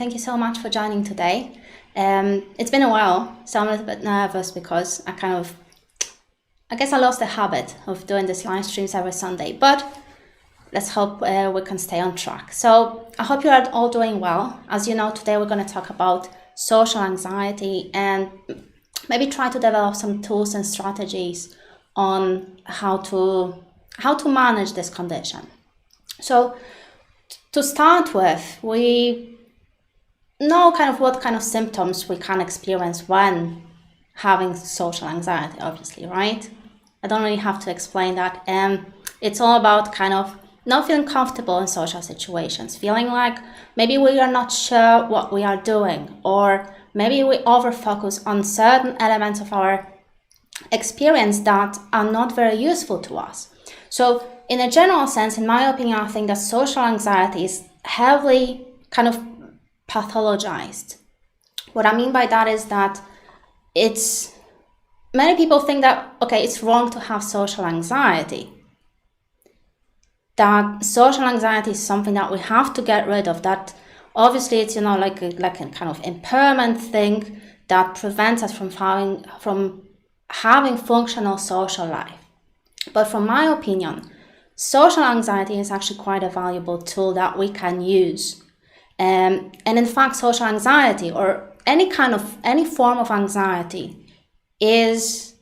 thank you so much for joining today. It's been a while, so I'm a little bit nervous because I guess I lost the habit of doing these live streams every Sunday, but let's hope we can stay on track. So I hope you are all doing well. As you know, today we're going to talk about social anxiety and maybe try to develop some tools and strategies on how to manage this condition. So to start with, we know what kind of symptoms we can experience when having social anxiety, obviously, right? I don't really have to explain that. It's all about not feeling comfortable in social situations, feeling like maybe we are not sure what we are doing, or maybe we over-focus on certain elements of our experience that are not very useful to us. So in a general sense, in my opinion, I think that social anxiety is heavily pathologized. What I mean by that is that many people think that, okay, it's wrong to have social anxiety. That social anxiety is something that we have to get rid of. That obviously it's like a kind of impairment thing that prevents us from having functional social life. But from my opinion, social anxiety is actually quite a valuable tool that we can use. And in fact, social anxiety or any form of anxiety is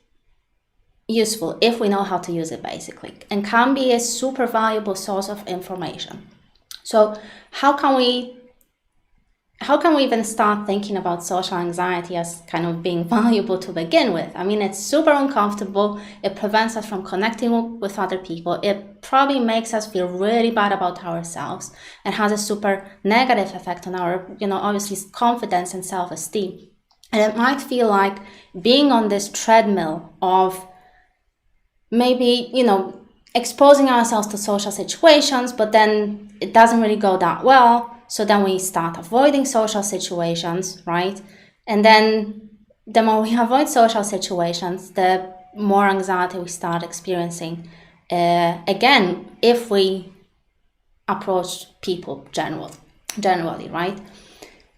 useful if we know how to use it, basically, and can be a super valuable source of information. So how can we even start thinking about social anxiety as being valuable to begin with? I mean, it's super uncomfortable. It prevents us from connecting with other people. It probably makes us feel really bad about ourselves and has a super negative effect on our, obviously, confidence and self-esteem. And it might feel like being on this treadmill of maybe, exposing ourselves to social situations, but then it doesn't really go that well. So then we start avoiding social situations, right? And then the more we avoid social situations, the more anxiety we start experiencing. Again, if we approach people generally, right?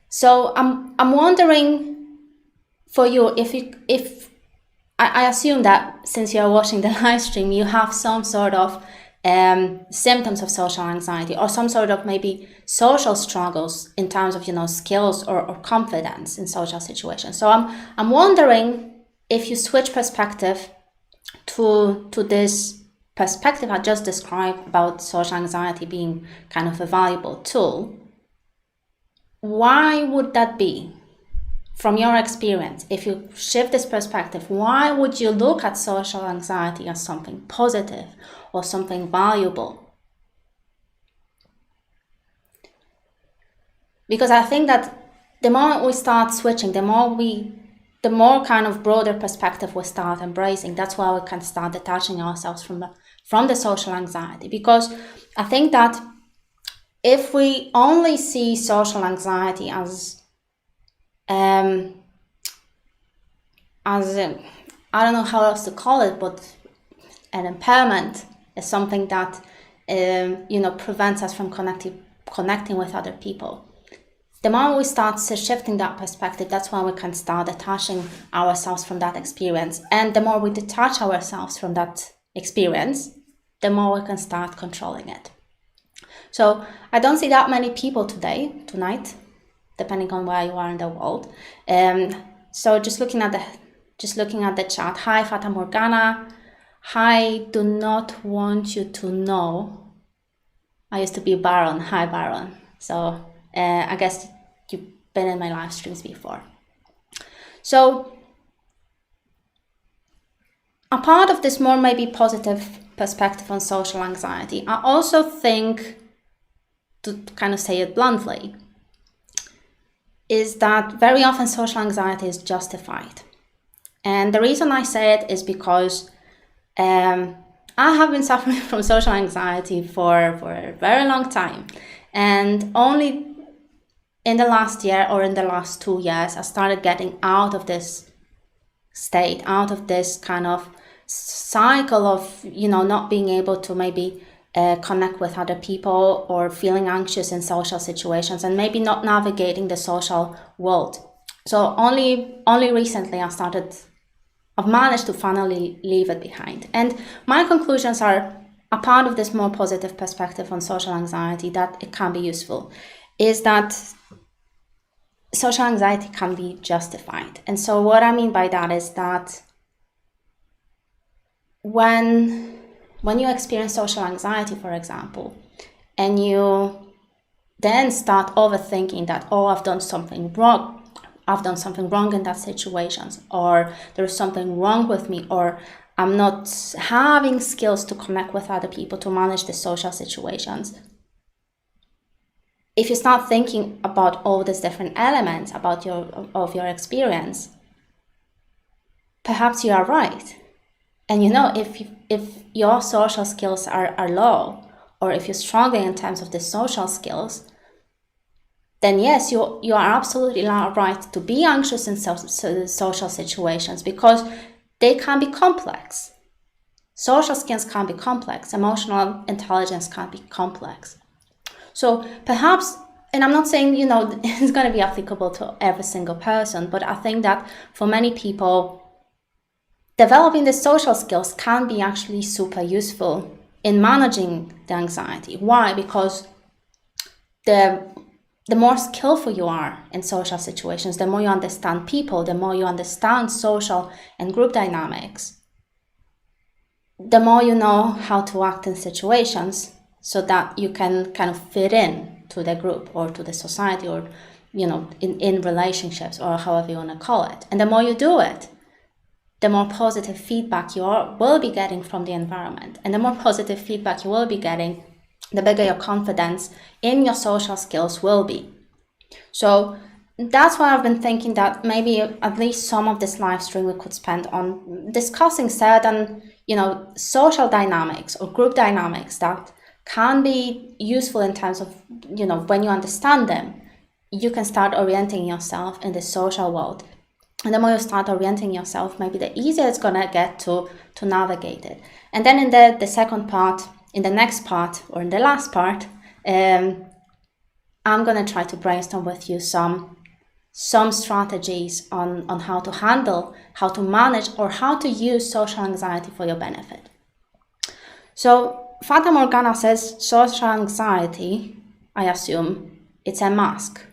So I'm wondering for you, if I assume that since you're watching the live stream, you have some sort of symptoms of social anxiety or some sort of maybe social struggles in terms of skills or confidence in social situations. So I'm wondering if you switch perspective to this perspective I just described about social anxiety being kind of a valuable tool. Why would that be? From your experience, if you shift this perspective, why would you look at social anxiety as something positive or something valuable? Because I think that the more we start switching, the more broader perspective we start embracing. That's why we can start detaching ourselves from the social anxiety. Because I think that if we only see social anxiety as I don't know how else to call it, but an impairment is something that prevents us from connecting with other people. The more we start shifting that perspective, that's when we can start detaching ourselves from that experience. And the more we detach ourselves from that experience, the more we can start controlling it. So I don't see that many people tonight, depending on where you are in the world. So just looking at the chat. Hi, Fata Morgana. Hi, do not want you to know. I used to be Baron. Hi, Baron. So I guess you've been in my live streams before. So a part of this more maybe positive perspective on social anxiety, I also think, to say it bluntly, is that very often social anxiety is justified. And the reason I say it is because I have been suffering from social anxiety for a very long time. And only in the last year or in the last 2 years, I started getting out of this state, out of this kind of cycle of, not being able to maybe connect with other people, or feeling anxious in social situations and maybe not navigating the social world. So only recently I've managed to finally leave it behind. And my conclusions are, a part of this more positive perspective on social anxiety, that it can be useful, is that social anxiety can be justified. And so what I mean by that is that when you experience social anxiety, for example, and you then start overthinking that, oh, I've done something wrong in that situation, or there's something wrong with me, or I'm not having skills to connect with other people to manage the social situations. If you start thinking about all these different elements of your experience, perhaps you are right. And if your social skills are low, or if you're struggling in terms of the social skills, then yes, you are absolutely right to be anxious in social situations, because they can be complex. Social skills can be complex. Emotional intelligence can be complex. So perhaps, and I'm not saying, it's going to be applicable to every single person, but I think that for many people, developing the social skills can be actually super useful in managing the anxiety. Why? Because the more skillful you are in social situations, the more you understand people, the more you understand social and group dynamics, the more you know how to act in situations so that you can kind of fit in to the group or to the society, or, in relationships, or however you want to call it. And the more you do it, the more positive feedback you will be getting from the environment. And the more positive feedback you will be getting, the bigger your confidence in your social skills will be. So that's why I've been thinking that maybe at least some of this live stream we could spend on discussing certain, social dynamics or group dynamics that can be useful in terms of, when you understand them, you can start orienting yourself in the social world. And the more you start orienting yourself, maybe the easier it's going to get to navigate it. And then in the second part, in the next part, or in the last part, I'm going to try to brainstorm with you some strategies on how to handle, how to manage, or how to use social anxiety for your benefit. So Fata Morgana says social anxiety, I assume, it's a mask.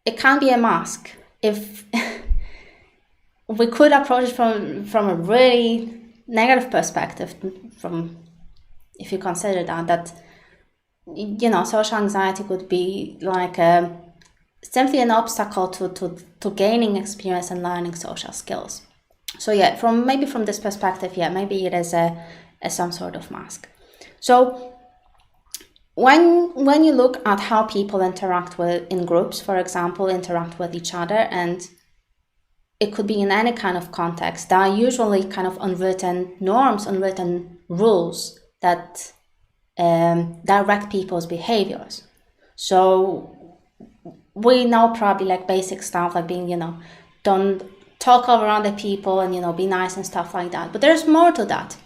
It can be a mask. If we could approach it from a really negative perspective, if you consider that social anxiety could be like simply an obstacle to gaining experience and learning social skills. So yeah, from this perspective, maybe it is some sort of mask. So when you look at how people interact in groups, for example, interact with each other, and it could be in any kind of context, there are usually kind of unwritten norms, unwritten rules that direct people's behaviors. So we know probably like basic stuff like being, don't talk over other people and, be nice and stuff like that. But there's more to that.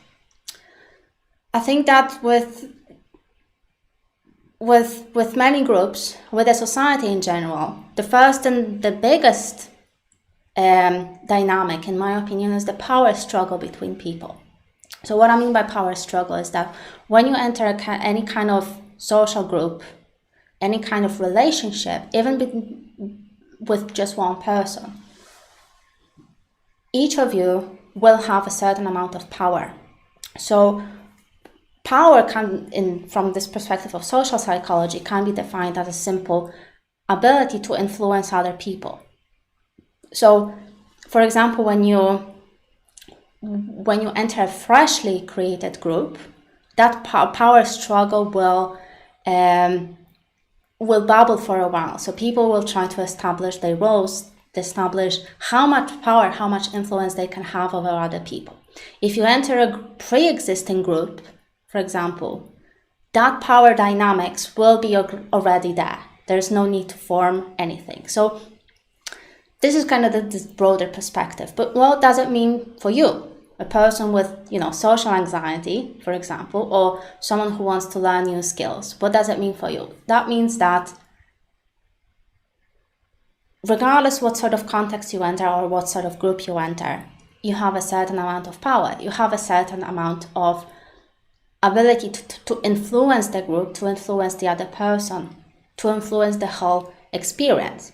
I think that with many groups, with the society in general, the first and the biggest dynamic, in my opinion, is the power struggle between people. So what I mean by power struggle is that when you enter any kind of social group, any kind of relationship, even with just one person, each of you will have a certain amount of power. So power from this perspective of social psychology, can be defined as a simple ability to influence other people. So, for example, when you enter a freshly created group, that power struggle will bubble for a while. So people will try to establish their roles, establish how much power, how much influence they can have over other people. If you enter a pre-existing group, for example, that power dynamics will be already there. There's no need to form anything. So this is kind of this broader perspective. But what does it mean for you? a person with, social anxiety, for example, or someone who wants to learn new skills. What does it mean for you? That means that regardless what sort of context you enter or what sort of group you enter, you have a certain amount of power. You have a certain amount of ability to influence the group, to influence the other person, to influence the whole experience.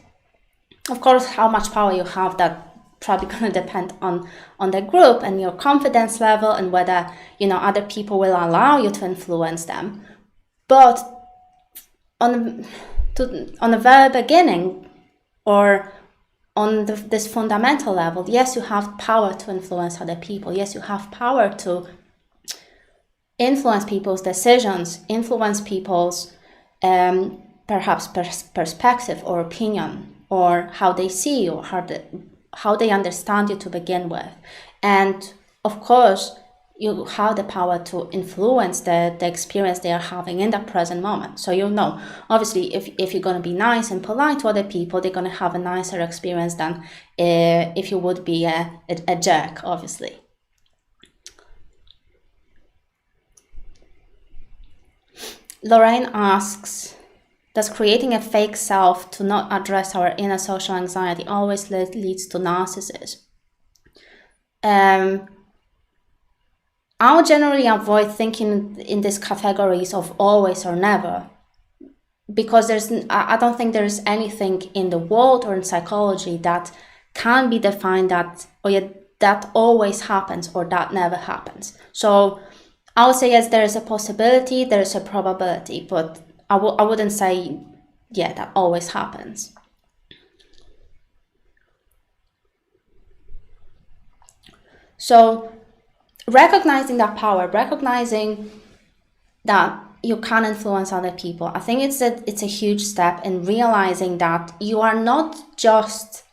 Of course, how much power you have, that probably going to depend on the group and your confidence level and whether, other people will allow you to influence them. But on the very beginning, or on this fundamental level, yes, you have power to influence other people. Yes, you have power to influence people's decisions, influence people's perhaps perspective or opinion, or how they see you, how they understand you to begin with. And of course, you have the power to influence the experience they are having in that present moment. So obviously, if you're going to be nice and polite to other people, they're going to have a nicer experience than if you would be a jerk, obviously. Lorraine asks, does creating a fake self to not address our inner social anxiety always leads to narcissism? I would generally avoid thinking in these categories of always or never, because I don't think there's anything in the world or in psychology that can be defined that always happens or that never happens. So I would say yes, there is a possibility, there is a probability, but I wouldn't say, that always happens. So recognizing that power, recognizing that you can influence other people, I think it's a huge step in realizing that you are not just,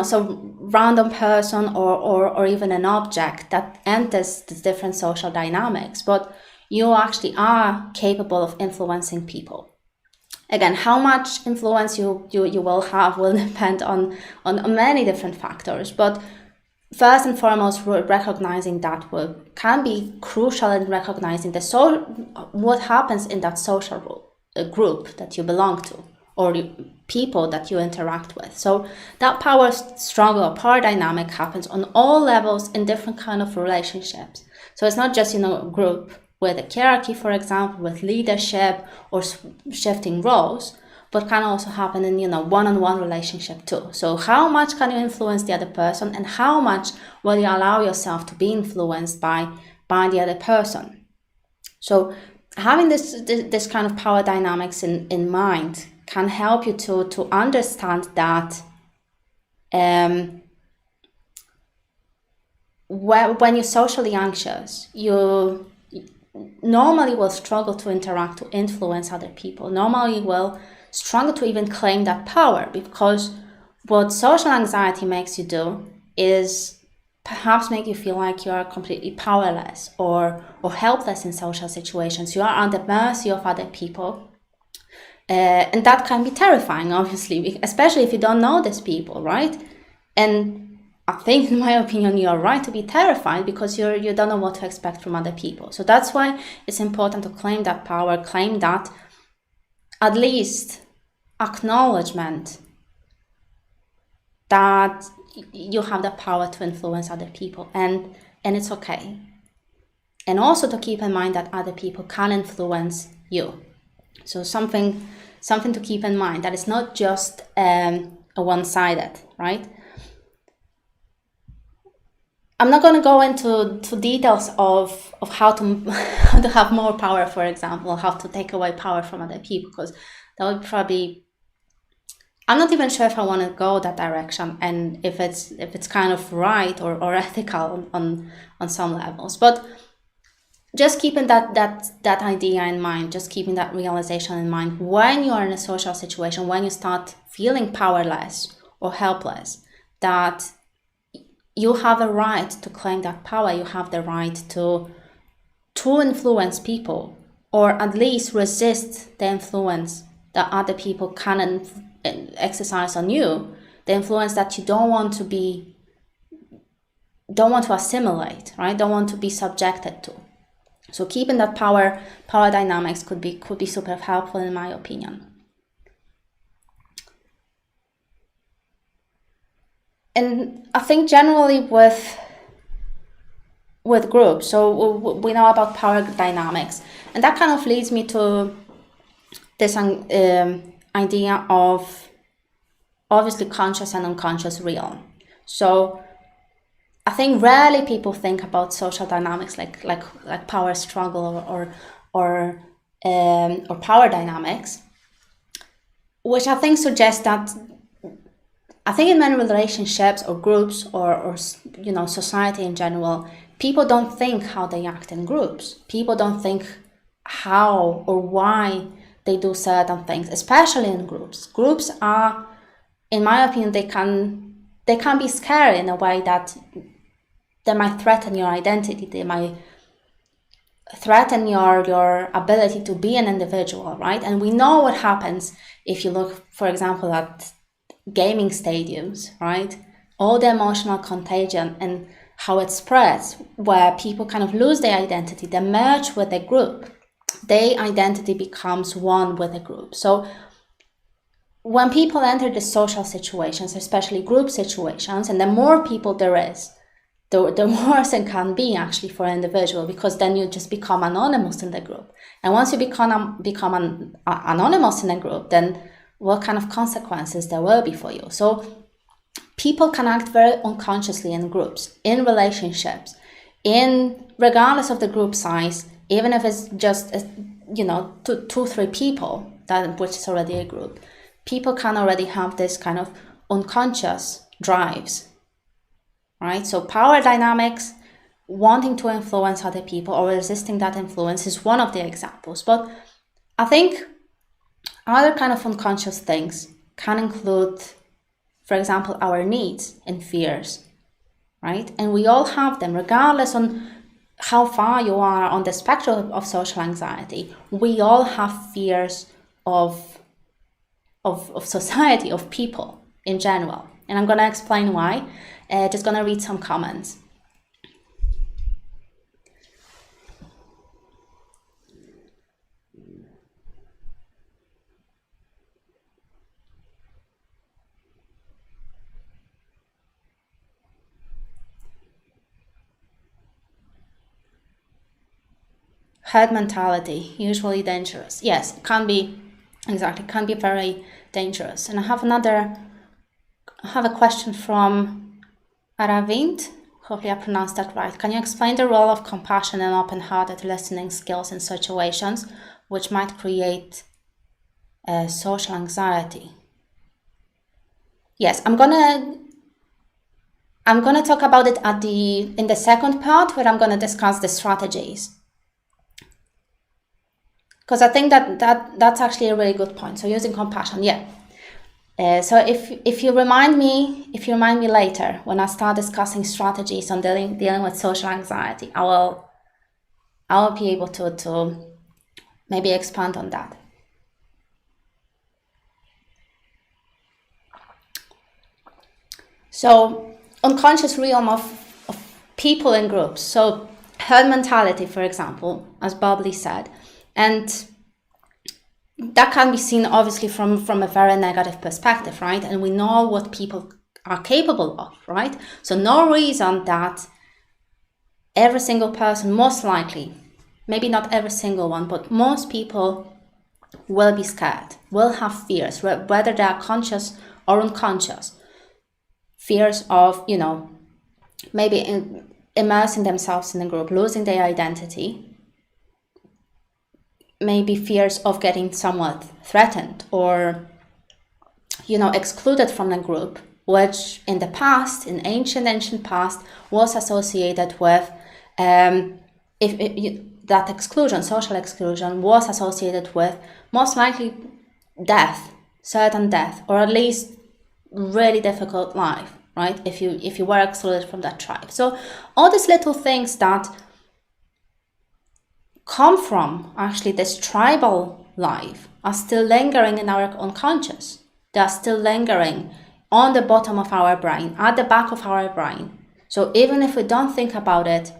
some random person or even an object that enters the different social dynamics, but you actually are capable of influencing people. Again, how much influence you will have will depend on many different factors, but first and foremost, recognizing that can be crucial in recognizing what happens in that social group that you belong to, or the people that you interact with. So that power struggle or power dynamic happens on all levels in different kind of relationships. So it's not just, a group with a hierarchy, for example, with leadership or shifting roles, but can also happen in, one-on-one relationship too. So how much can you influence the other person, and how much will you allow yourself to be influenced by the other person? So having this kind of power dynamics in mind can help you to understand that when you're socially anxious, you normally will struggle to interact, to influence other people. Normally will struggle to even claim that power, because what social anxiety makes you do is perhaps make you feel like you are completely powerless or helpless in social situations. You are on the mercy of other people. And that can be terrifying, obviously, especially if you don't know these people, right? And I think, in my opinion, you are right to be terrified, because you don't know what to expect from other people. So that's why it's important to claim that power, claim that at least acknowledgement that you have the power to influence other people, and it's okay. And also to keep in mind that other people can influence you. So something to keep in mind, that it's not just a one-sided, right? I'm not going to go into details of how to have more power, for example, how to take away power from other people, because that would probably, I'm not even sure if I want to go that direction, and if it's kind of right or ethical on some levels. But just keeping that idea in mind, just keeping that realization in mind, when you are in a social situation, when you start feeling powerless or helpless, that you have a right to claim that power. You have the right to influence people, or at least resist the influence that other people can exercise on you, the influence that you don't want to be don't want to assimilate, right? Don't want to be subjected to. So keeping that power dynamics could be super helpful, in my opinion. And I think generally with groups, so we know about power dynamics, and that kind of leads me to this idea of obviously conscious and unconscious realm. So I think rarely people think about social dynamics like power struggle or power dynamics, which I think suggests that I think in many relationships or groups or society in general, people don't think how they act in groups. People don't think how or why they do certain things, especially in groups. Groups are, in my opinion, they can be scary in a way that they might threaten your identity. They might threaten your ability to be an individual, right? And we know what happens if you look, for example, at gaming stadiums, right? All the emotional contagion and how it spreads, where people kind of lose their identity, they merge with the group. Their identity becomes one with the group. So when people enter the social situations, especially group situations, and the more people there is, the worse it can be actually for an individual, because then you just become anonymous in the group. And once you become anonymous in a group, then what kind of consequences there will be for you. So people can act very unconsciously in groups, in relationships, regardless of the group size, even if it's just 2-3 people, which is already a group. People can already have this kind of unconscious drives, right? So power dynamics, wanting to influence other people or resisting that influence is one of the examples. But I think other kind of unconscious things can include, for example, our needs and fears, right? And we all have them, regardless on how far you are on the spectrum of social anxiety. We all have fears of society, of people in general. And I'm going to explain why. Just going to read some comments. Herd mentality, usually dangerous. Yes, it can be, exactly, can be very dangerous. And I have a question from Aravind. Hopefully I pronounced that right. Can you explain the role of compassion and open-hearted listening skills in situations which might create social anxiety? Yes, I'm gonna talk about it in the second part, where I'm gonna discuss the strategies, because I think that's actually a really good point. So using compassion, yeah. So if you remind me later when I start discussing strategies on dealing with social anxiety, I will be able to maybe expand on that. So unconscious realm of people in groups. So herd mentality, for example, as Bubbly said, and that can be seen obviously from a very negative perspective, right? And we know what people are capable of, right? So no reason that every single person, most likely, maybe not every single one, but most people will be scared, will have fears, whether they are conscious or unconscious. Fears of, maybe immersing themselves in a group, losing their identity, maybe fears of getting somewhat threatened or, excluded from a group, which in the past, in ancient past, was associated with, that exclusion, social exclusion, was associated with most likely death, certain death, or at least really difficult life, right? If you were excluded from that tribe. So all these little things that come from actually this tribal life are still lingering in our unconscious. They are still lingering on the bottom of our brain, at the back of our brain. So even if we don't think about it,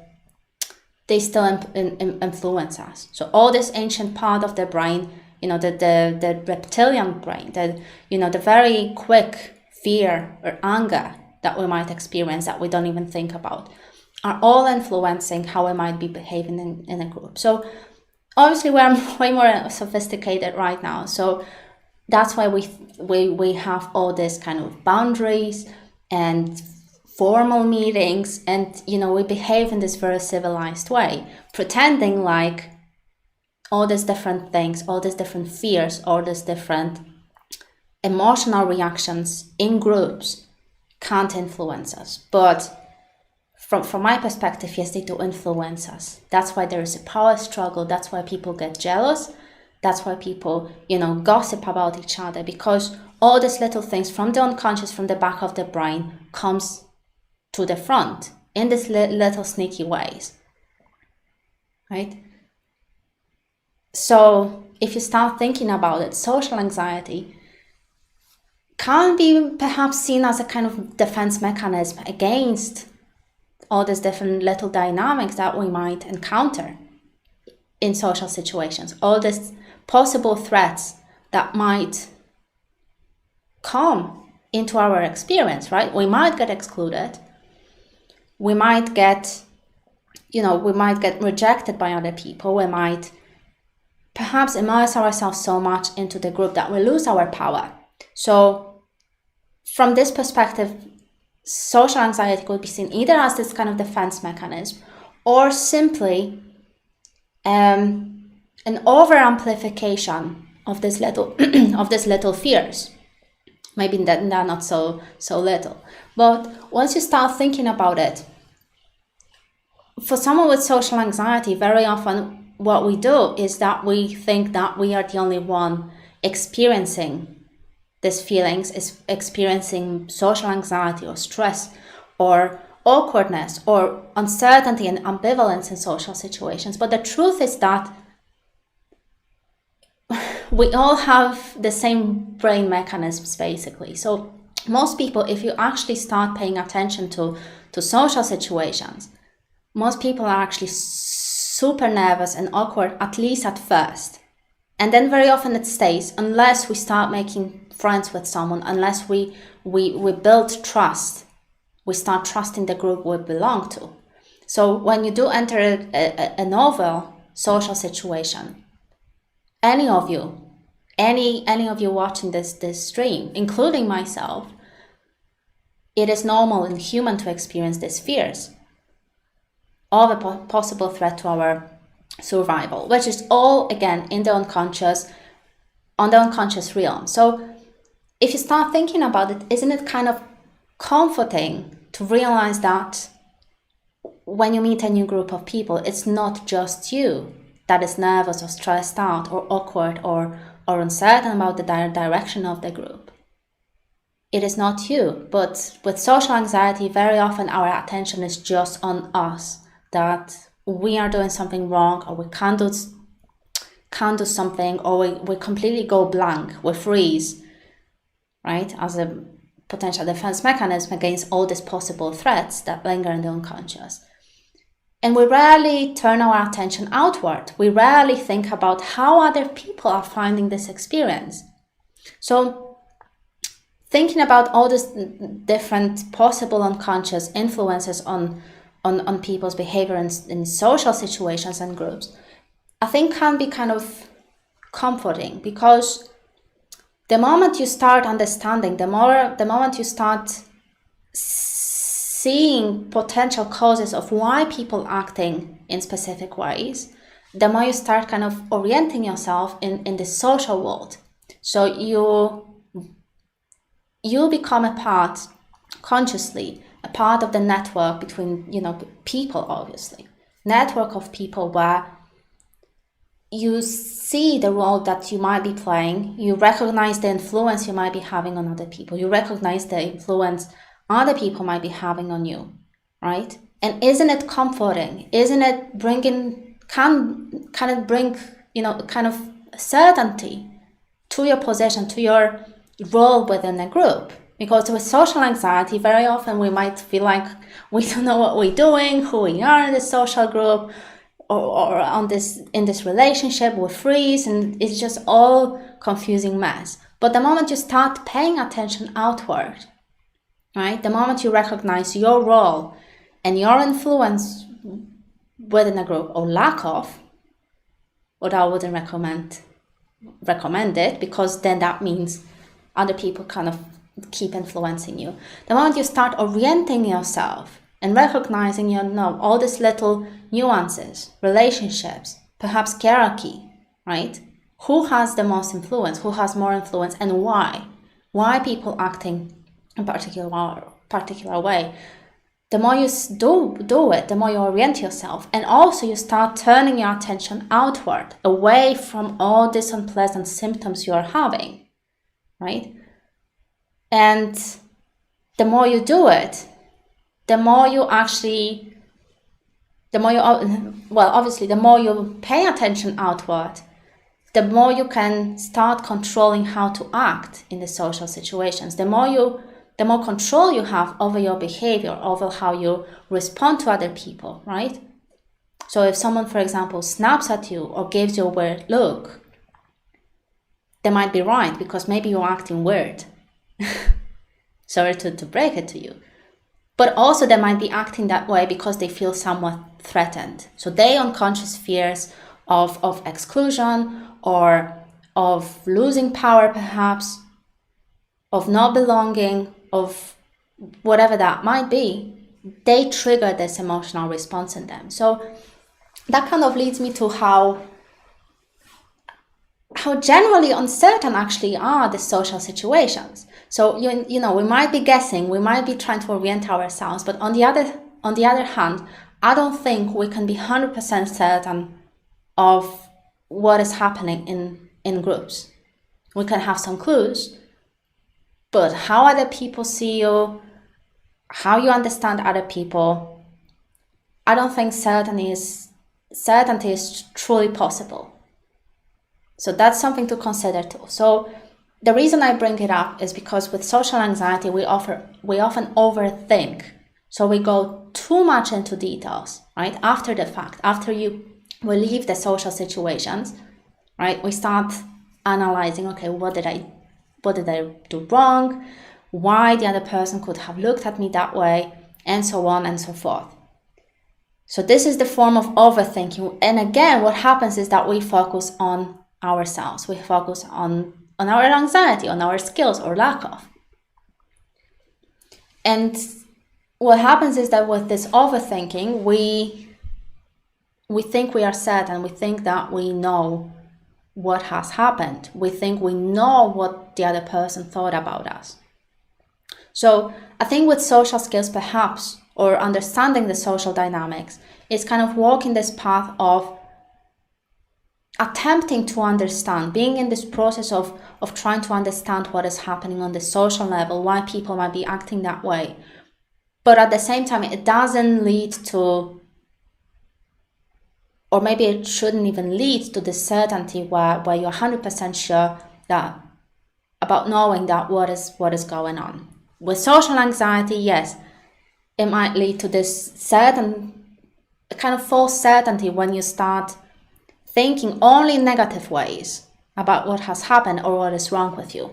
they still influence us. So all this ancient part of the brain, the reptilian brain, the very quick fear or anger that we might experience that we don't even think about, are all influencing how we might be behaving in a group. So obviously we're way more sophisticated right now. So that's why we have all this kind of boundaries and formal meetings, and we behave in this very civilized way, pretending like all these different things, all these different fears, all these different emotional reactions in groups can't influence us. But from my perspective, yes, they do influence us. That's why there is a power struggle. That's why people get jealous. That's why people, gossip about each other, because all these little things from the unconscious, from the back of the brain, comes to the front in these little sneaky ways, right? So if you start thinking about it, social anxiety can be perhaps seen as a kind of defense mechanism against all these different little dynamics that we might encounter in social situations, all these possible threats that might come into our experience, right? We might get excluded. We might get rejected by other people. We might perhaps immerse ourselves so much into the group that we lose our power. So from this perspective, social anxiety could be seen either as this kind of defense mechanism, or simply an over amplification of this little of these little fears. Maybe they're not so little, but once you start thinking about it, for someone with social anxiety, very often what we do is that we think that we are the only one experiencing these feelings, is experiencing social anxiety or stress or awkwardness or uncertainty and ambivalence in social situations. But the truth is that we all have the same brain mechanisms, basically. So most people, if you actually start paying attention to social situations, most people are actually super nervous and awkward, at least at first. And then very often it stays, unless we start making friends with someone, unless we build trust, we start trusting the group we belong to. So when you do enter a novel social situation, any of you watching this stream, including myself, it is normal and human to experience these fears of a possible threat to our survival, which is all, again, on the unconscious realm. So if you start thinking about it, isn't it kind of comforting to realize that when you meet a new group of people, it's not just you that is nervous or stressed out or awkward or uncertain about the direction of the group. It is not you. But with social anxiety, very often our attention is just on us, that we are doing something wrong, or we can't do something, or we completely go blank, we freeze, right, as a potential defense mechanism against all these possible threats that linger in the unconscious. And we rarely turn our attention outward. We rarely think about how other people are finding this experience. So thinking about all these different possible unconscious influences on people's behavior in social situations and groups, I think can be kind of comforting, because the moment you start understanding, the moment you start seeing potential causes of why people acting in specific ways, the more you start kind of orienting yourself in the social world. So you become a part, consciously, a part of the network between, people, obviously. Network of people where you see the role that you might be playing, you recognize the influence you might be having on other people, you recognize the influence other people might be having on you, right? And isn't it comforting? Isn't it can it bring, kind of certainty to your position, to your role within a group? Because with social anxiety, very often we might feel like we don't know what we're doing, who we are in this social group, or in this relationship, we freeze, and it's just all confusing mess. But the moment you start paying attention outward, right? The moment you recognize your role and your influence within a group, or lack of, or I wouldn't recommend it, because then that means other people kind of keep influencing you. The moment you start orienting yourself and recognizing all these little nuances, relationships, perhaps hierarchy, right? Who has the most influence? Who has more influence, and why? Why people acting in particular way? The more you do it, the more you orient yourself, and also you start turning your attention outward, away from all these unpleasant symptoms you are having, right? And the more you do it, the more you pay attention outward, the more you can start controlling how to act in the social situations. The more control you have over your behavior, over how you respond to other people, right? So if someone, for example, snaps at you or gives you a weird look, they might be right, because maybe you're acting weird. Sorry to break it to you. But also they might be acting that way because they feel somewhat threatened. So they unconscious fears of exclusion, or of losing power perhaps, of not belonging, of whatever that might be, they trigger this emotional response in them. So that kind of leads me to how generally uncertain actually are the social situations. So you know, we might be guessing, we might be trying to orient ourselves, but on the other hand, I don't think we can be 100% certain of what is happening in groups. We can have some clues, but how other people see you, how you understand other people, I don't think certainty is truly possible. So that's something to consider too. So the reason I bring it up is because with social anxiety, we often overthink. So we go too much into details, right? After the fact, after we leave the social situations, right? We start analyzing, okay, what did I do wrong? Why the other person could have looked at me that way, and so on and so forth. So this is the form of overthinking. And again, what happens is that we focus on ourselves. We focus on our anxiety, on our skills or lack of. And what happens is that with this overthinking, we think we are certain, we think that we know what has happened. We think we know what the other person thought about us. So I think with social skills perhaps, or understanding the social dynamics, is kind of walking this path of attempting to understand, being in this process of trying to understand what is happening on the social level, why people might be acting that way. But at the same time, it doesn't lead to, or maybe it shouldn't even lead to the certainty where you're 100% sure that about knowing that what is going on. With social anxiety, yes, it might lead to this certain kind of false certainty when you start thinking only in negative ways about what has happened or what is wrong with you.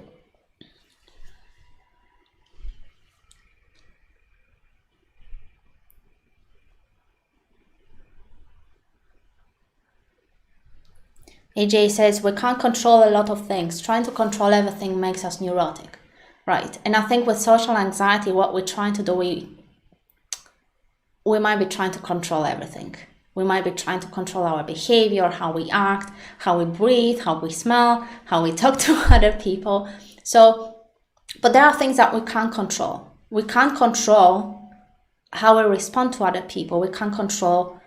AJ says, we can't control a lot of things. Trying to control everything makes us neurotic. Right. And I think with social anxiety, what we're trying to do, we might be trying to control everything. We might be trying to control our behavior, how we act, how we breathe, how we smell, how we talk to other people. So, but there are things that we can't control. We can't control how we respond to other people. We can't control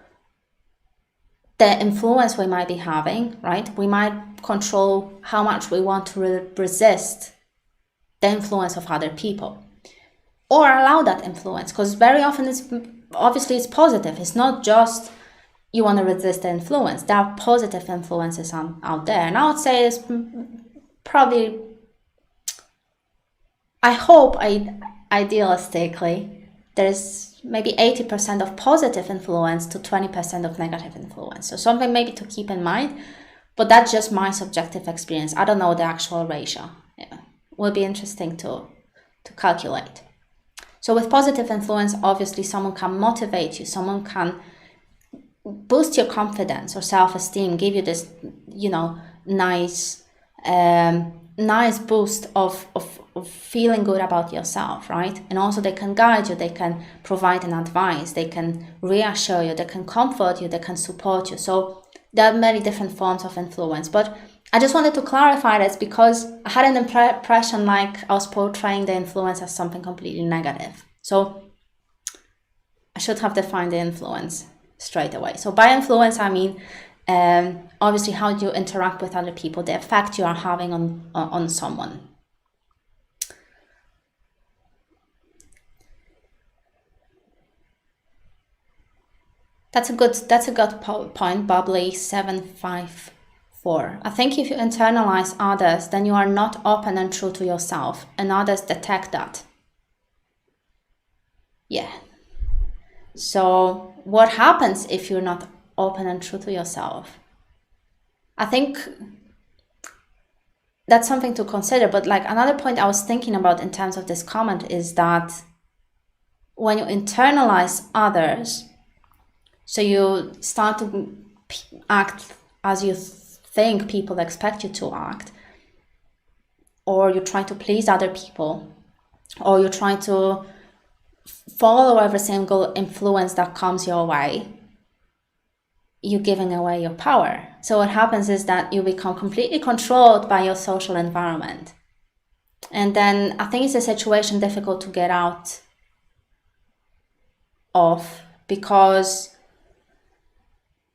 the influence we might be having, right? We might control how much we want to resist the influence of other people, or allow that influence, because very often it's positive. It's not just you want to resist the influence. There are positive influences out there, and I would say it's probably I hope, idealistically, there's maybe 80% of positive influence to 20% of negative influence. So something maybe to keep in mind, but that's just my subjective experience. I don't know the actual ratio. Yeah. Will be interesting to calculate. So with positive influence, obviously someone can motivate you, someone can boost your confidence or self-esteem, give you this, nice boost of feeling good about yourself, right? And also they can guide you, they can provide an advice, they can reassure you, they can comfort you, they can support you. So there are many different forms of influence, but I just wanted to clarify this because I had an impression like I was portraying the influence as something completely negative. So I should have defined the influence straight away. So by influence, I mean obviously how you interact with other people, the effect you are having on someone. That's a good point, Bubbly754. I think if you internalize others, then you are not open and true to yourself, and others detect that. Yeah. So what happens if you're not open and true to yourself? I think that's something to consider. But like another point I was thinking about in terms of this comment is that when you internalize others, so you start to act as you think people expect you to act, or you try to please other people, or you try to follow every single influence that comes your way, you're giving away your power. So what happens is that you become completely controlled by your social environment. And then I think it's a situation difficult to get out of, because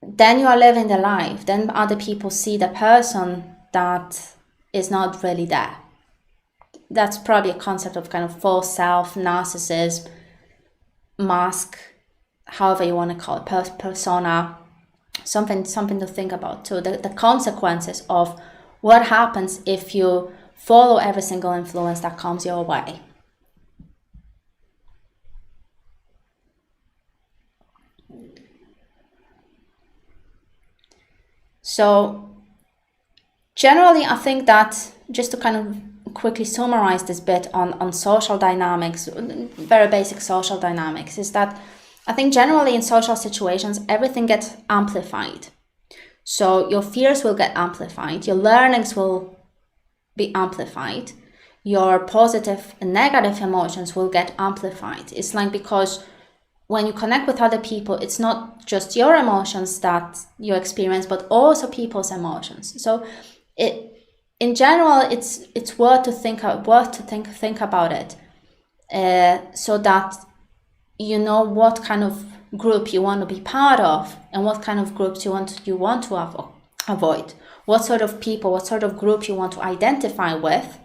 then you are living the life. Then other people see the person that is not really there. That's probably a concept of kind of false self, narcissism, mask, however you want to call it, persona, something to think about too. The consequences of what happens if you follow every single influence that comes your way. So generally, I think that just to kind of quickly summarize this bit on social dynamics, very basic social dynamics, is that I think generally in social situations, everything gets amplified. So your fears will get amplified, your learnings will be amplified, your positive and negative emotions will get amplified. It's like, because when you connect with other people, it's not just your emotions that you experience, but also people's emotions. So in general, it's worth to think about it, so that you know what kind of group you want to be part of, and what kind of groups you want to avoid. What sort of people, what sort of group you want to identify with,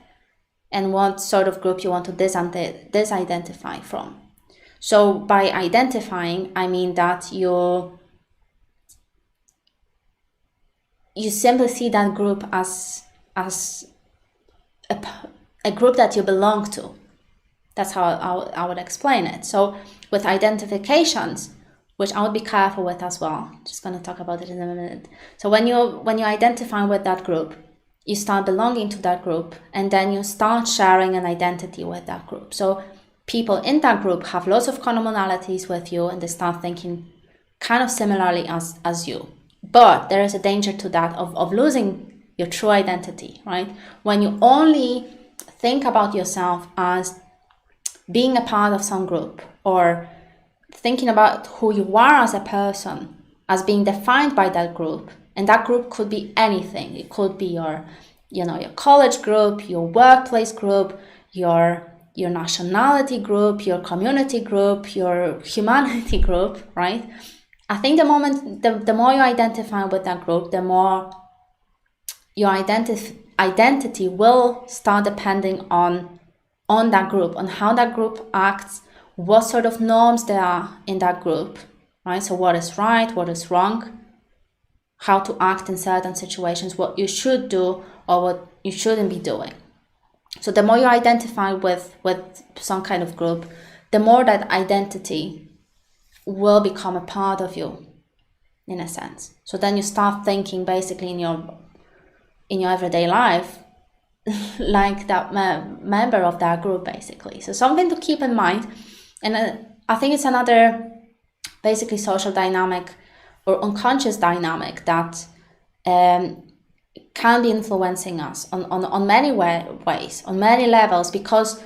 and what sort of group you want to disidentify from. So by identifying, I mean that you simply see that group as a group that you belong to. That's how I would explain it. So with identifications, which I would be careful with as well, just going to talk about it in a minute. So when you identify with that group, you start belonging to that group, and then you start sharing an identity with that group. So people in that group have lots of commonalities with you, and they start thinking kind of similarly as you. But there is a danger to that of losing your true identity, right? When you only think about yourself as being a part of some group, or thinking about who you are as a person as being defined by that group, and that group could be anything. It could be your college group, your workplace group, your nationality group, your community group, your humanity group, right? I think the more you identify with that group, the more your identity will start depending on that group, on how that group acts, what sort of norms there are in that group, right? So what is right, what is wrong, how to act in certain situations, what you should do or what you shouldn't be doing. So the more you identify with some kind of group, the more that identity will become a part of you, in a sense. So then you start thinking basically in your everyday life like that member of that group, basically. So something to keep in mind. And I think it's another basically social dynamic or unconscious dynamic that can be influencing us on many ways, on many levels, because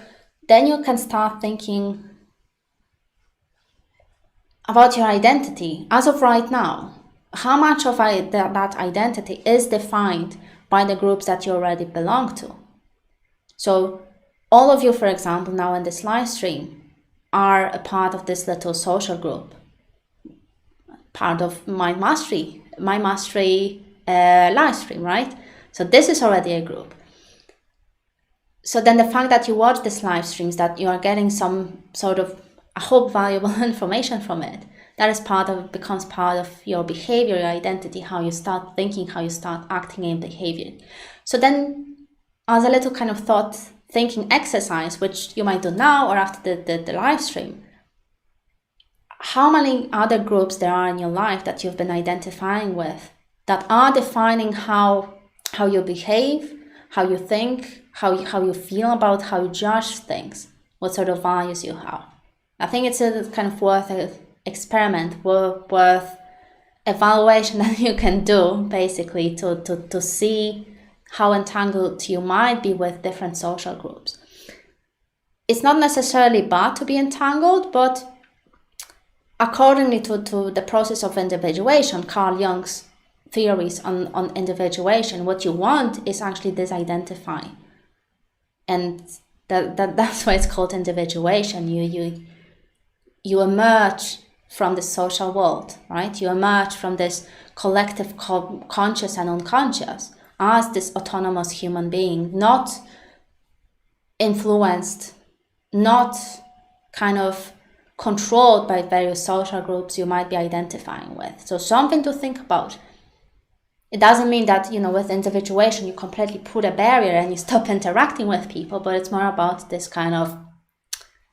then you can start thinking about your identity as of right now. How much of that identity is defined by the groups that you already belong to? So all of you, for example, now in this live stream are a part of this little social group, part of Mind Mastery live stream, right? So this is already a group. So then the fact that you watch this live streams, that you are getting some sort of, I hope, valuable information from it, that becomes part of your behavior, your identity, how you start thinking, how you start acting in behavior. So then, as a little kind of thinking exercise, which you might do now or after the live stream, how many other groups there are in your life that you've been identifying with that are defining how you behave, how you think, how you feel about, how you judge things, what sort of values you have. I think it's a kind of worth an experiment, worth evaluation that you can do, basically, to see how entangled you might be with different social groups. It's not necessarily bad to be entangled, but accordingly to the process of individuation, Carl Jung's theories on individuation, what you want is actually disidentify. And that's why it's called individuation. You emerge from the social world, right? You emerge from this collective conscious and unconscious as this autonomous human being, not influenced, not kind of controlled by various social groups you might be identifying with. So something to think about. It doesn't mean that, with individuation, you completely put a barrier and you stop interacting with people, but it's more about this kind of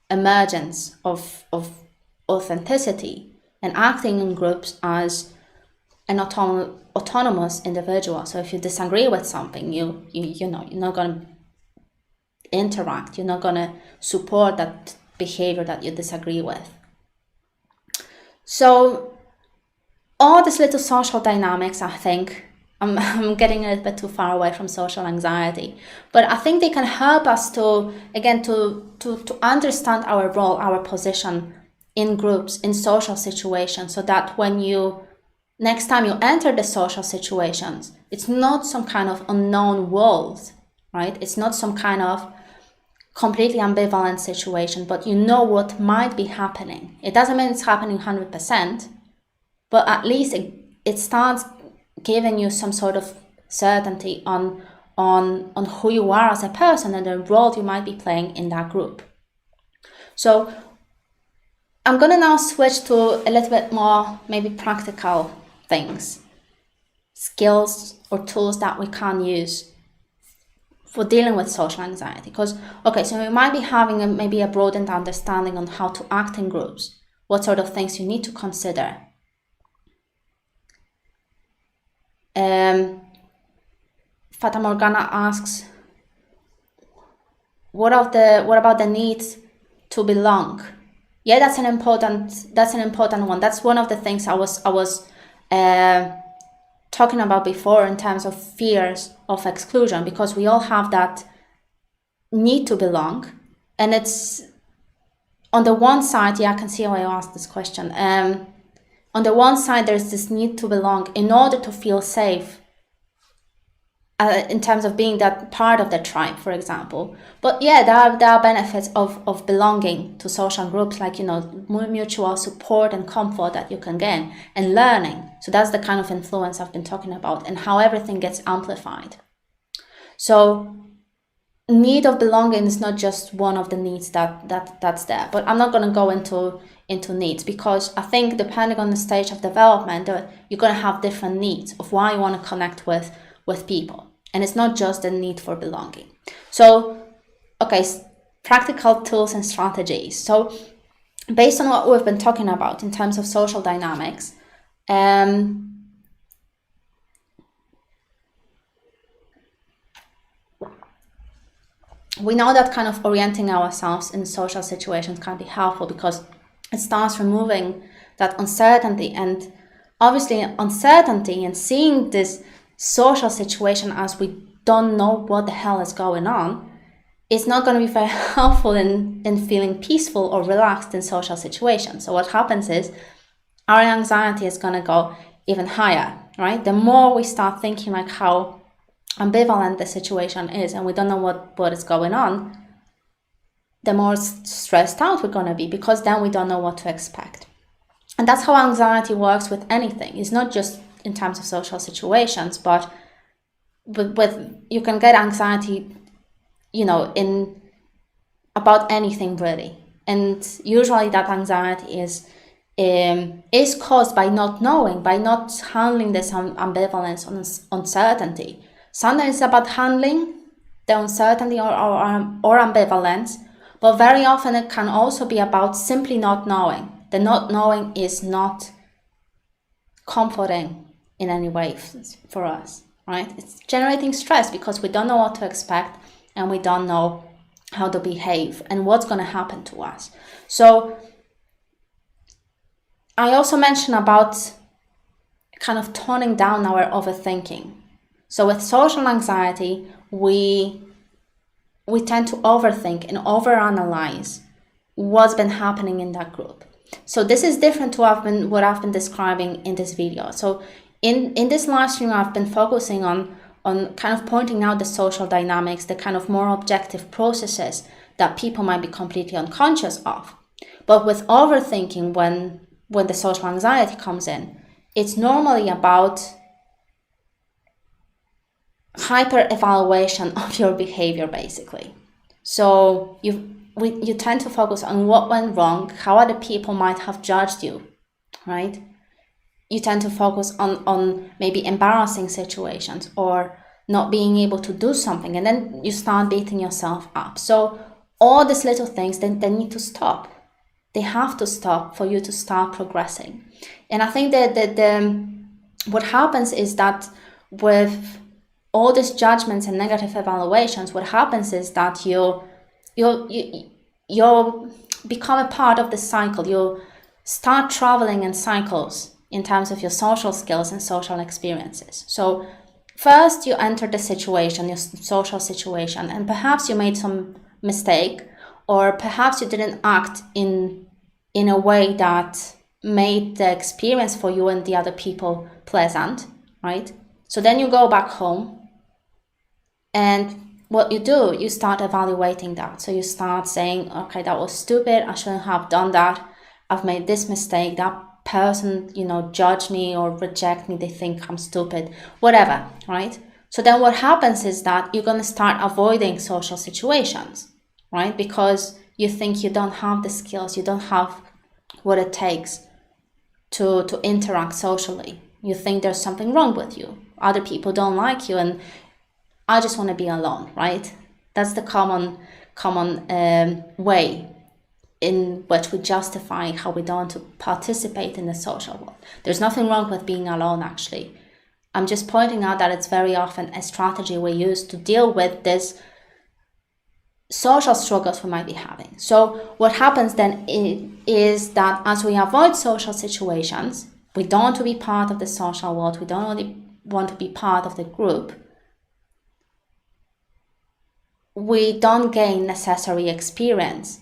emergence of authenticity and acting in groups as an autonomous individual. So if you disagree with something, you're not going to interact, you're not going to support that behavior that you disagree with. So all these little social dynamics, I think, I'm getting a little bit too far away from social anxiety, but I think they can help us to understand our role, our position in groups, in social situations, so that when next time you enter the social situations, it's not some kind of unknown world, right? It's not some kind of completely ambivalent situation, but you know what might be happening. It doesn't mean it's happening 100%, but at least it starts giving you some sort of certainty on who you are as a person and the role you might be playing in that group. So I'm going to now switch to a little bit more maybe practical things, skills or tools that we can use for dealing with social anxiety. Because, so we might be having maybe a broadened understanding on how to act in groups, what sort of things you need to consider. Fata Morgana asks, what about the need to belong? Yeah, that's an important one. That's one of the things I was talking about before in terms of fears of exclusion, because we all have that need to belong, and it's on the one side. I can see why you asked this question. On the one side, there's this need to belong in order to feel safe, in terms of being that part of the tribe, for example. But yeah, there are benefits of belonging to social groups, like, mutual support and comfort that you can gain, and learning. So that's the kind of influence I've been talking about, and how everything gets amplified. So need of belonging is not just one of the needs that's there. But I'm not going to go into needs, because I think depending on the stage of development, you're going to have different needs of why you want to connect with people. And it's not just the need for belonging. So okay, practical tools and strategies. So based on what we've been talking about in terms of social dynamics, we know that kind of orienting ourselves in social situations can be helpful because it starts removing that uncertainty. And obviously uncertainty and seeing this social situation as we don't know what the hell is going on is not going to be very helpful in feeling peaceful or relaxed in social situations. So what happens is our anxiety is going to go even higher, right? The more we start thinking like how ambivalent the situation is and we don't know what is going on, the more stressed out we're going to be, because then we don't know what to expect. And that's how anxiety works with anything. It's not just in terms of social situations, but with you can get anxiety, in about anything really. And usually that anxiety is caused by not knowing, by not handling this ambivalence and uncertainty. Sometimes it's about handling the uncertainty or ambivalence, but very often it can also be about simply not knowing. The not knowing is not comforting in any way for us, right? It's generating stress because we don't know what to expect and we don't know how to behave and what's going to happen to us. So I also mentioned about kind of toning down our overthinking. So with social anxiety, we tend to overthink and overanalyze what's been happening in that group. So this is different to what I've been describing in this video. So in this live stream, I've been focusing on kind of pointing out the social dynamics, the kind of more objective processes that people might be completely unconscious of. But with overthinking, when the social anxiety comes in, it's normally about hyper evaluation of your behavior, basically. So you tend to focus on what went wrong, how other people might have judged you, right? You tend to focus on maybe embarrassing situations or not being able to do something, and then you start beating yourself up. So all these little things, they need to stop. They have to stop for you to start progressing. And I think that what happens is that with all these judgments and negative evaluations, what happens is that you become a part of the cycle. You start traveling in cycles in terms of your social skills and social experiences. So first you enter the situation, your social situation, and perhaps you made some mistake, or perhaps you didn't act in a way that made the experience for you and the other people pleasant, right? So then you go back home, and what you do, you start evaluating that. So you start saying, okay, that was stupid, I shouldn't have done that, I've made this mistake, that person, judge me or reject me, they think I'm stupid, whatever, right? So then what happens is that you're going to start avoiding social situations, right? Because you think you don't have the skills, you don't have what it takes to interact socially. You think there's something wrong with you, other people don't like you, and I just want to be alone, right? That's the common way in which we justify how we don't want to participate in the social world. There's nothing wrong with being alone, actually. I'm just pointing out that it's very often a strategy we use to deal with this social struggles we might be having. So what happens then is that as we avoid social situations, we don't want to be part of the social world, we don't want to be part of the group, we don't gain necessary experience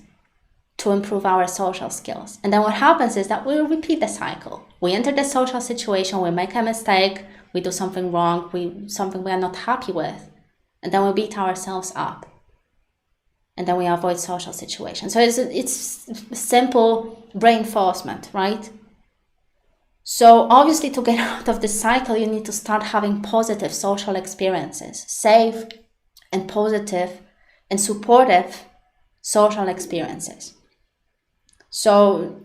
to improve our social skills. And then what happens is that we repeat the cycle. We enter the social situation, we make a mistake, we do something wrong, something we are not happy with, and then we beat ourselves up. And then we avoid social situations. So it's simple reinforcement, right? So obviously to get out of this cycle, you need to start having positive social experiences, safe and positive and supportive social experiences. So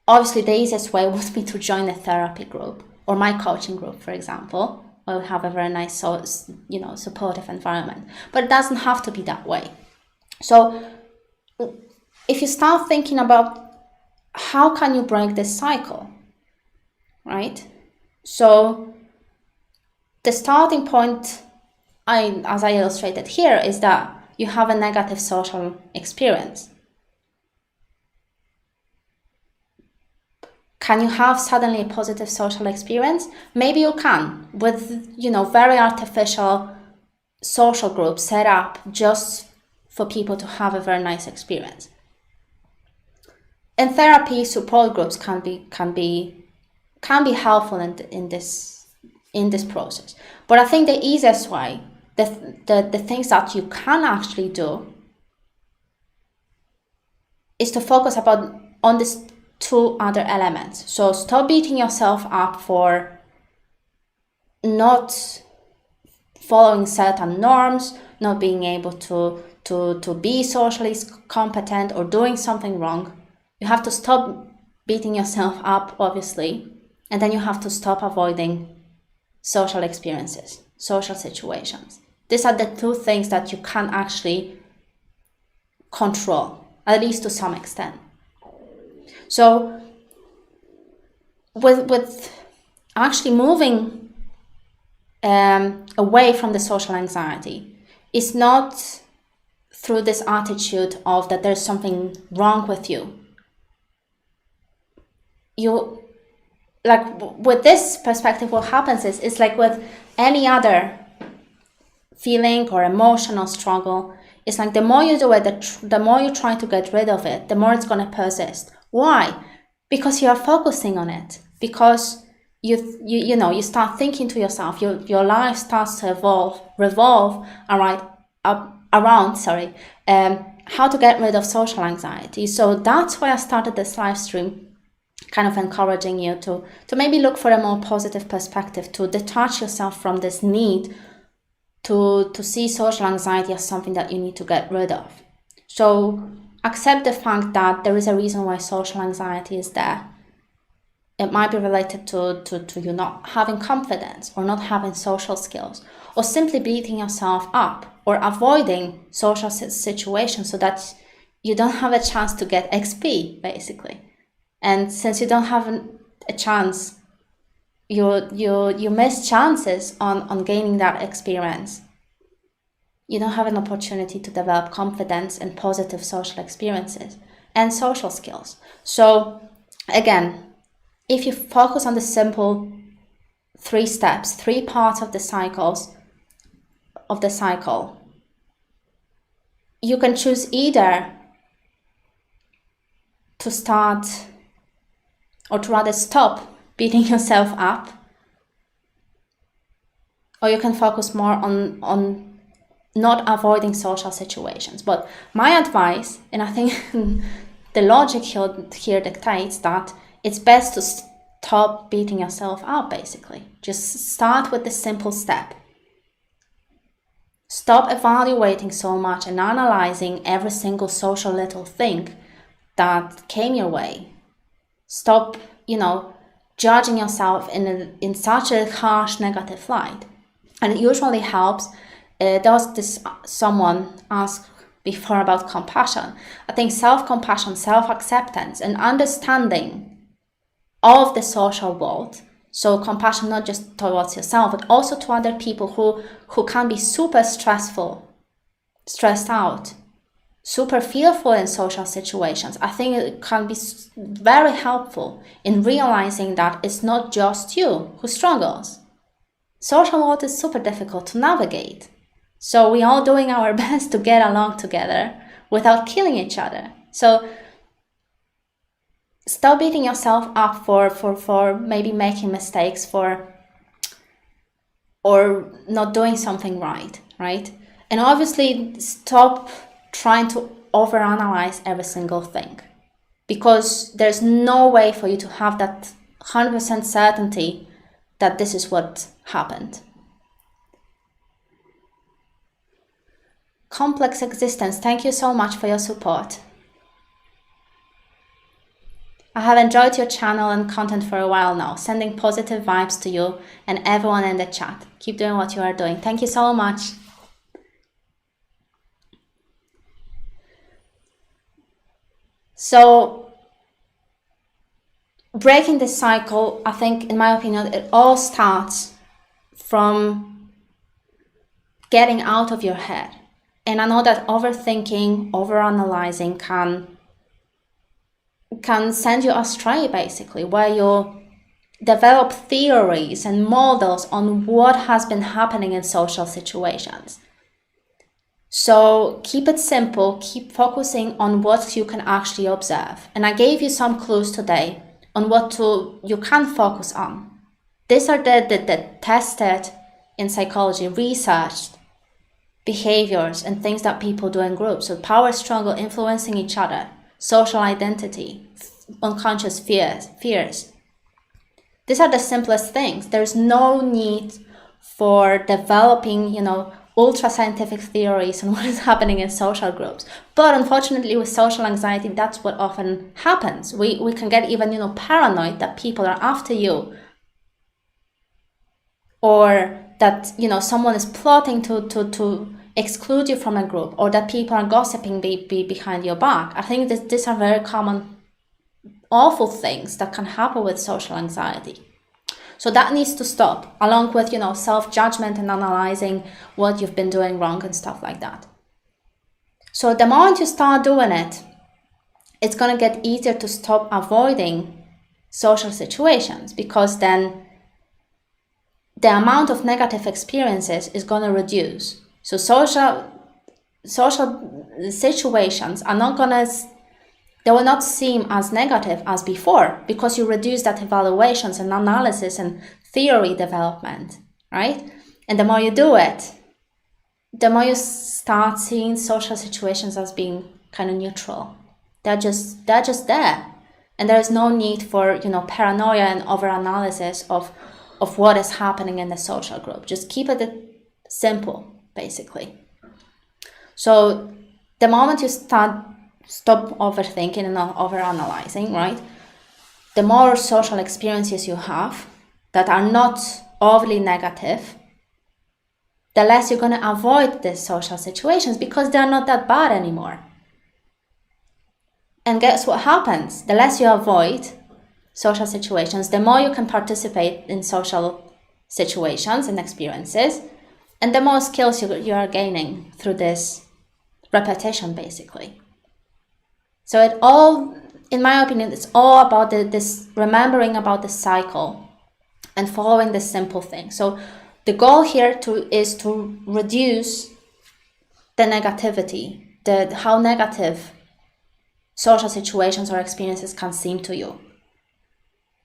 obviously the easiest way would be to join a therapy group or my coaching group, for example, where we have a very nice, supportive environment. But it doesn't have to be that way. So if you start thinking about how can you break this cycle, right? So the starting point, as I illustrated here, is that you have a negative social experience. Can you have suddenly a positive social experience? Maybe you can, with, very artificial social groups set up just for people to have a very nice experience. In therapy, support groups can be helpful in this process. But I think the easiest way, the things that you can actually do, is to focus on these two other elements. So stop beating yourself up for not following certain norms, not being able to be socially competent, or doing something wrong. You have to stop beating yourself up, obviously, and then you have to stop avoiding social experiences, social situations. These are the two things that you can actually control, at least to some extent. So with actually moving away from the social anxiety, it's not through this attitude of that there's something wrong with you. With this perspective, what happens is, it's like with any other feeling or emotional struggle. It's like the more you do it, the more you try to get rid of it, the more it's going to persist. Why? Because you are focusing on it. Because you start thinking to yourself, your life starts to revolve around how to get rid of social anxiety. So that's why I started this live stream, kind of encouraging you to maybe look for a more positive perspective, to detach yourself from this need to see social anxiety as something that you need to get rid of. So accept the fact that there is a reason why social anxiety is there. It might be related to you not having confidence, or not having social skills, or simply beating yourself up, or avoiding social situations so that you don't have a chance to get XP, basically. And since you don't have a chance, you miss chances on gaining that experience. You don't have an opportunity to develop confidence and positive social experiences and social skills. So again, if you focus on the simple 3 steps, 3 parts of the cycle, you can choose either to start, or to rather stop beating yourself up, or you can focus more on not avoiding social situations. But my advice, and I think the logic here dictates that it's best to stop beating yourself up, basically. Just start with the simple step. Stop evaluating so much and analyzing every single social little thing that came your way. Stop, judging yourself in such a harsh, negative light. And it usually helps. Someone asked before about compassion. I think self-compassion, self-acceptance, and understanding of the social world. So compassion not just towards yourself, but also to other people who can be super stressed out, super fearful in social situations. I think it can be very helpful in realizing that it's not just you who struggles. Social world is super difficult to navigate. So we're all doing our best to get along together without killing each other. So stop beating yourself up for maybe making mistakes, or not doing something right? And obviously stop trying to overanalyze every single thing, because there's no way for you to have that 100% certainty that this is what happened. Complex Existence, thank you so much for your support. I have enjoyed your channel and content for a while now, sending positive vibes to you and everyone in the chat. Keep doing what you are doing. Thank you so much. So breaking this cycle, I think, in my opinion, it all starts from getting out of your head. And I know that overthinking, overanalyzing can send you astray, basically, where you develop theories and models on what has been happening in social situations. So keep it simple, keep focusing on what you can actually observe. And I gave you some clues today on what you can focus on. These are the tested in psychology, researched behaviors and things that people do in groups. So power struggle, influencing each other, social identity, unconscious fears. These are the simplest things. There's no need for developing, ultra scientific theories on what is happening in social groups. But unfortunately, with social anxiety, that's what often happens. We can get even, paranoid that people are after you, or that, someone is plotting to exclude you from a group, or that people are gossiping behind your back. I think that these are very common, awful things that can happen with social anxiety. So that needs to stop, along with, self-judgment and analyzing what you've been doing wrong and stuff like that. So the moment you start doing it, it's going to get easier to stop avoiding social situations, because then the amount of negative experiences is going to reduce. So social situations are not going to, they will not seem as negative as before, because you reduce that evaluations and analysis and theory development, right? And the more you do it, the more you start seeing social situations as being kind of neutral. They're just there. And there is no need for, paranoia and overanalysis of what is happening in the social group. Just keep it simple, basically. So the moment you stop overthinking and overanalyzing, right? The more social experiences you have that are not overly negative, the less you're going to avoid these social situations, because they're not that bad anymore. And guess what happens? The less you avoid social situations, the more you can participate in social situations and experiences, and the more skills you are gaining through this repetition, basically. So it all, in my opinion, it's all about this remembering about the cycle and following this simple thing. So the goal here is to reduce the negativity, how negative social situations or experiences can seem to you.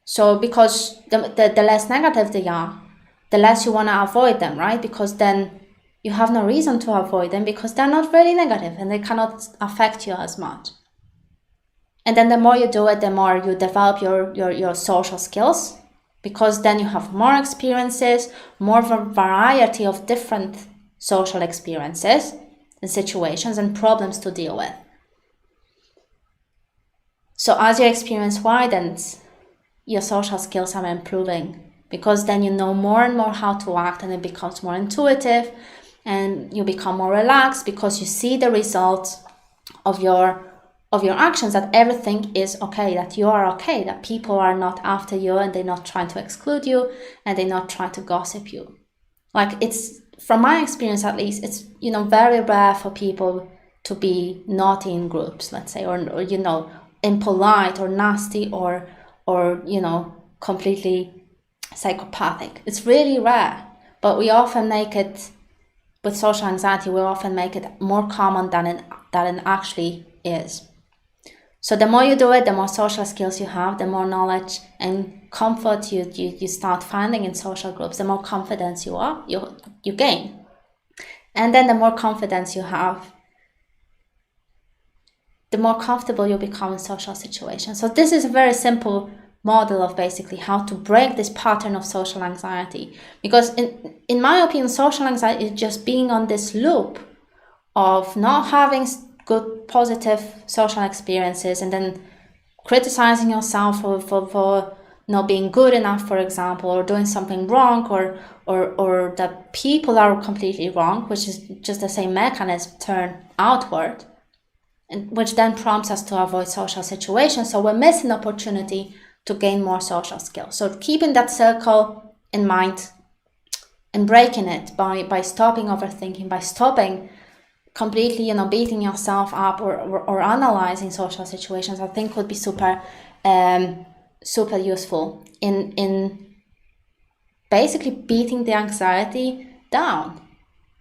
So because the less negative they are, the less you want to avoid them, right? Because then you have no reason to avoid them, because they're not really negative and they cannot affect you as much. And then the more you do it, the more you develop your social skills, because then you have more experiences, more variety of different social experiences and situations and problems to deal with. So as your experience widens, your social skills are improving, because then you know more and more how to act, and it becomes more intuitive, and you become more relaxed because you see the results of your actions, that everything is okay, that you are okay, that people are not after you and they're not trying to exclude you and they're not trying to gossip you. Like, it's, from my experience at least, it's, very rare for people to be naughty in groups, let's say, or impolite or nasty or completely psychopathic. It's really rare, but we often make it, with social anxiety, we often make it more common than it actually is. So the more you do it, the more social skills you have, the more knowledge and comfort you start finding in social groups, the more confidence you gain. And then the more confidence you have, the more comfortable you become in social situations. So this is a very simple model of basically how to break this pattern of social anxiety. Because in my opinion, social anxiety is just being on this loop of not having good, positive social experiences, and then criticizing yourself for not being good enough, for example, or doing something wrong, or that people are completely wrong, which is just the same mechanism turned outward. and which then prompts us to avoid social situations. So we're missing opportunity to gain more social skills. So keeping that circle in mind and breaking it by stopping overthinking, by stopping completely, beating yourself up or analyzing social situations, I think would be super useful in basically beating the anxiety down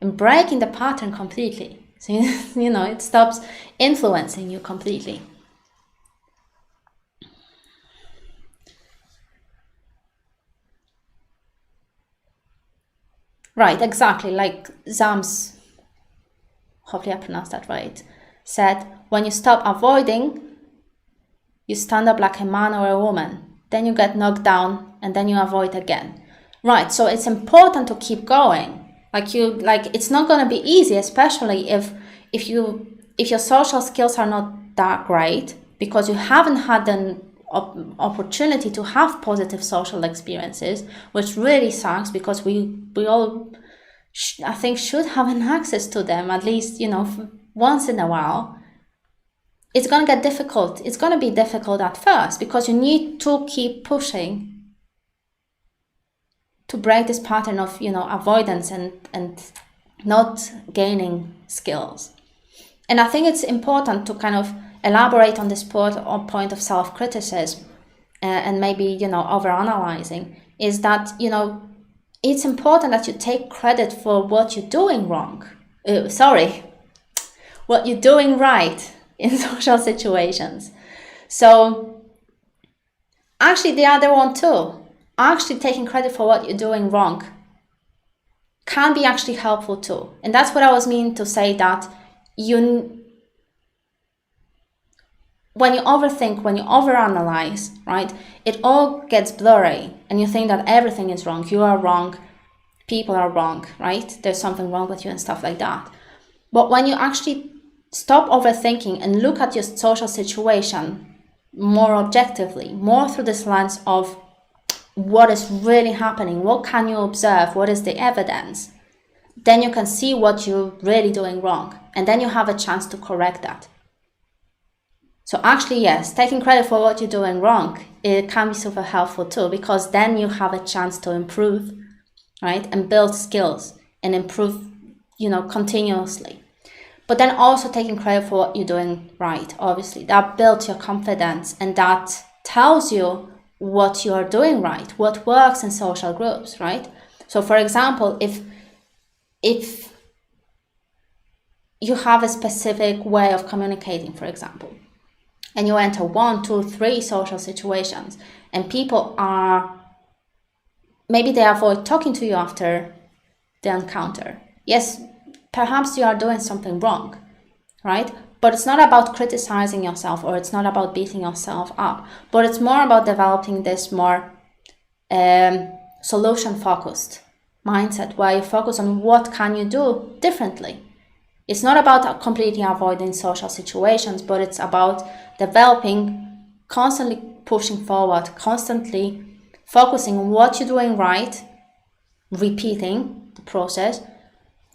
and breaking the pattern completely. So, it stops influencing you completely. Right, exactly. Like Zams, hopefully I pronounced that right, said, when you stop avoiding, you stand up like a man or a woman. Then you get knocked down and then you avoid again. Right, so it's important to keep going. It's not going to be easy, especially if your social skills are not that great, because you haven't had an opportunity to have positive social experiences, which really sucks, because we all I think should have an access to them, at least once in a while. It's going to get difficult. It's going to be difficult at first, because you need to keep pushing to break this pattern of avoidance and not gaining skills. And I think it's important to kind of elaborate on this point of self-criticism and maybe overanalyzing, is that it's important that you take credit for what you're doing wrong. What you're doing right in social situations. So actually the other one too, actually taking credit for what you're doing wrong, can be actually helpful too. And that's what I was meaning to say, that when you overthink, when you overanalyze, right, it all gets blurry and you think that everything is wrong. You are wrong. People are wrong, right? There's something wrong with you and stuff like that. But when you actually stop overthinking and look at your social situation more objectively, more through this lens of what is really happening, what can you observe, what is the evidence, then you can see what you're really doing wrong. And then you have a chance to correct that. So actually, yes, taking credit for what you're doing wrong, it can be super helpful too, because then you have a chance to improve, right? And build skills and improve, continuously. But then also taking credit for what you're doing right, obviously. That builds your confidence and that tells you what you are doing right, what works in social groups, right? So for example, if you have a specific way of communicating, for example, and you enter 1, 2, 3 social situations, and people maybe they avoid talking to you after the encounter. Yes, perhaps you are doing something wrong, right? But it's not about criticizing yourself, or it's not about beating yourself up, but it's more about developing this more solution-focused mindset, where you focus on what can you do differently. It's not about completely avoiding social situations, but it's about developing, constantly pushing forward, constantly focusing on what you're doing right, repeating the process,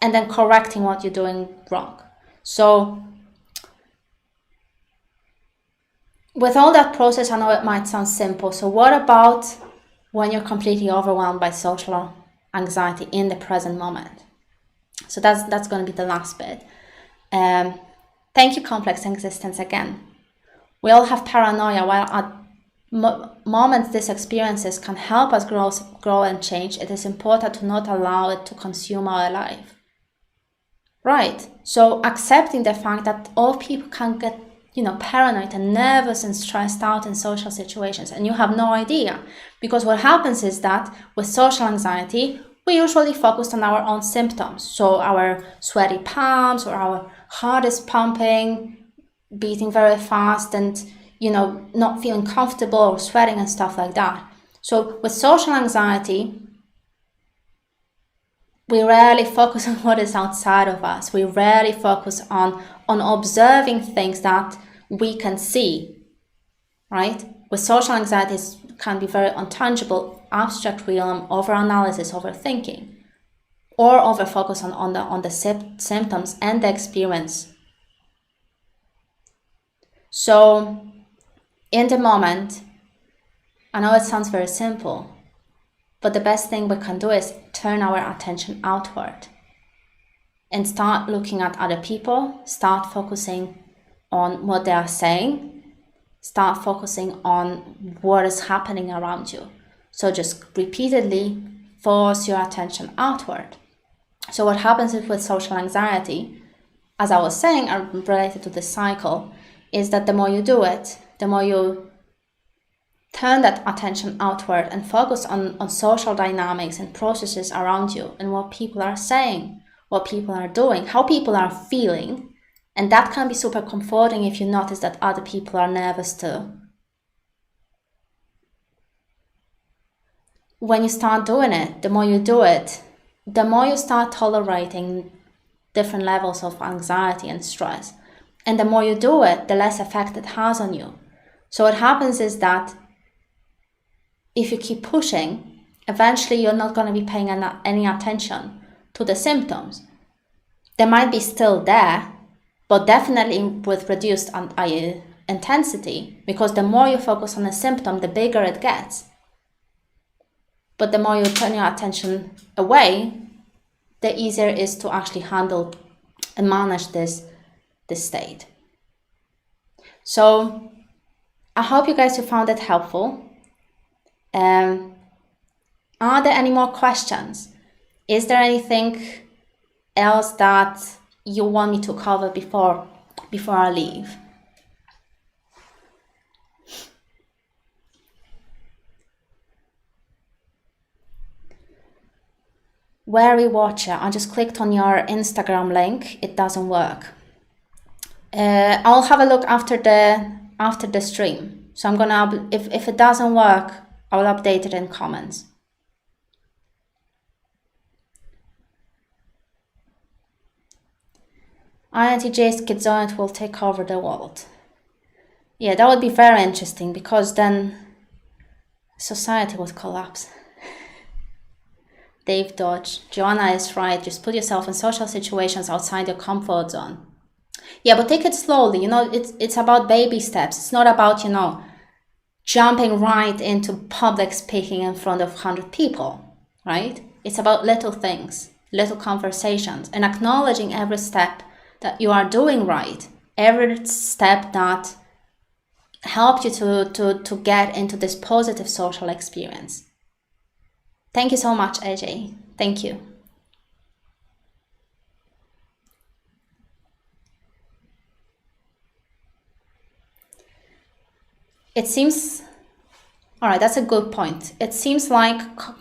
and then correcting what you're doing wrong. So with all that process, I know it might sound simple. So what about when you're completely overwhelmed by social anxiety in the present moment? So that's going to be the last bit. Thank you, complex existence, again. We all have paranoia. While at moments these experiences can help us grow and change, it is important to not allow it to consume our life. Right. So accepting the fact that all people can get, paranoid and nervous and stressed out in social situations, and you have no idea, because what happens is that with social anxiety, we usually focus on our own symptoms. So our sweaty palms, or our heart is pumping, beating very fast, and, not feeling comfortable or sweating and stuff like that. So with social anxiety, we rarely focus on what is outside of us. We rarely focus on observing things that we can see, right? With social anxiety, it can be very untangible, abstract realm, overanalysis, overthinking, or overfocus on the symptoms and the experience. So in the moment, I know it sounds very simple, but the best thing we can do is turn our attention outward and start looking at other people, start focusing on what they are saying, start focusing on what is happening around you. So just repeatedly force your attention outward. So what happens with social anxiety, as I was saying, related to this cycle, is that the more you do it, the more you turn that attention outward and focus on social dynamics and processes around you and what people are saying, what people are doing, how people are feeling. And that can be super comforting if you notice that other people are nervous too. When you start doing it, the more you do it, the more you start tolerating different levels of anxiety and stress. And the more you do it, the less effect it has on you. So what happens is that if you keep pushing, eventually you're not going to be paying any attention to the symptoms. They might be still there, but definitely with reduced intensity, because the more you focus on a symptom, the bigger it gets. But the more you turn your attention away, the easier it is to actually handle and manage this state. So I hope you guys have found it helpful. Are there any more questions? Is there anything else that you want me to cover before I leave? Wary watcher, I just clicked on your Instagram link. It doesn't work. I'll have a look after the stream. So I'm gonna, if it doesn't work, I will update it in comments. INTJ's schizoid will take over the world. Yeah, that would be very interesting, because then society would collapse. Dave Dodge, Joanna is right. Just put yourself in social situations outside your comfort zone. Yeah, but take it slowly. It's about baby steps. It's not about, jumping right into public speaking in front of 100 people, right? It's about little things, little conversations, and acknowledging every step that you are doing right, every step that helped you to get into this positive social experience. Thank you so much, AJ. Thank you. It seems, all right, that's a good point. It seems like a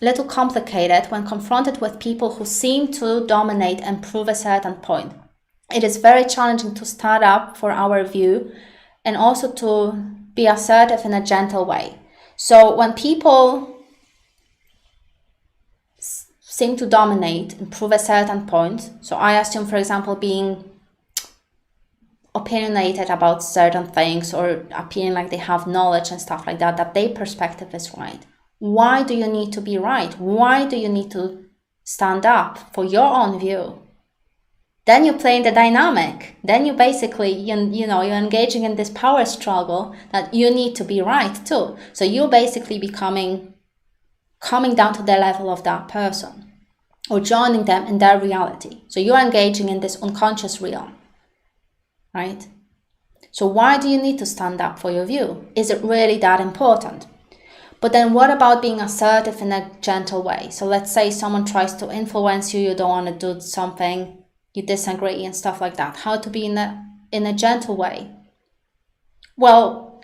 little complicated when confronted with people who seem to dominate and prove a certain point. It is very challenging to stand up for our view and also to be assertive in a gentle way. So when people seem to dominate and prove a certain point, so I assume, for example, being opinionated about certain things or appearing like they have knowledge and stuff like that, that their perspective is right. Why do you need to be right? Why do you need to stand up for your own view? Then you play in the dynamic. Then you basically, you're engaging in this power struggle that you need to be right too. So you're basically coming down to the level of that person or joining them in their reality. So you're engaging in this unconscious realm, right? So why do you need to stand up for your view? Is it really that important? But then what about being assertive in a gentle way? So let's say someone tries to influence you, you don't want to do something, you disagree and stuff like that. How to be in a gentle way? Well,